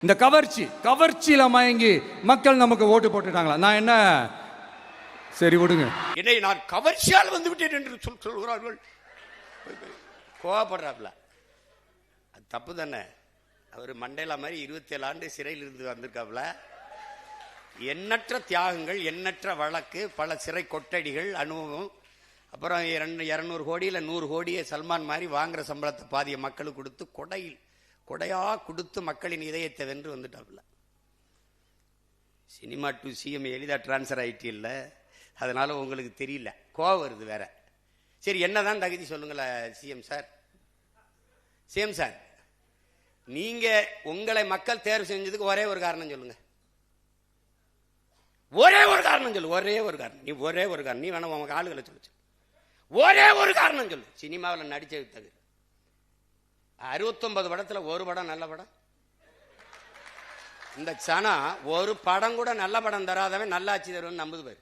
இந்த கவர்ச்சியில மயங்கி மக்கள் நமக்கு ஓட்டு போட்டுட்டாங்களா? நான் என்ன சரி விடுங்க. என்னை நான் கவர்ச்சியால் வந்து விட்டேன் என்று சொல்கிறார்கள். கோவப்படுறாப்ல. அது தப்பு தானே. அவர் மண்டேலா மாதிரி 27 ஆண்டு சிறையில் இருந்து வந்திருக்காப்ல. எண்ணற்ற தியாகங்கள், எண்ணற்ற வழக்கு, பல சிறை கொட்டடிகள், அனுபவம். அப்புறம் 200 கோடி இல்லை 100 கோடியை சல்மான் மாதிரி வாங்குற சம்பளத்தை பாதிய மக்களுக்கு கொடுத்து கொடையா கொடுத்து மக்களின் இதயத்தை வென்று வந்துட்டாப்புல. சினிமா டு சிஎம் எளிதா டிரான்ஸ்ஃபர் ஆயிட்டு இல்லை, அதனால உங்களுக்கு தெரியல, கோவம் வருது வேற. சரி, என்னதான் தகுதி சொல்லுங்களேன் சிஎம் சார். சிஎம் சார், நீங்க உங்களை மக்கள் தேர்வு செஞ்சதுக்கு ஒரே ஒரு காரணம் சொல்லுங்க. ஒரே ஒரு காரணம் சொல்லு. ஒரே ஒரு காரணம். நீ ஒரே ஒரு காரணம். நீ வேணா உங்க ஆளுகளை சொல்லு. ஒரே ஒரு காரணம் சொல்லு. சினிமாவில் நடிச்சது தவிர 69 படத்துல ஒரு படம் நல்ல படம். இந்த சனா ஒரு படம் கூட நல்ல படம் தராதவன் நல்லாட்சி தருவன் நம்புது பாரு.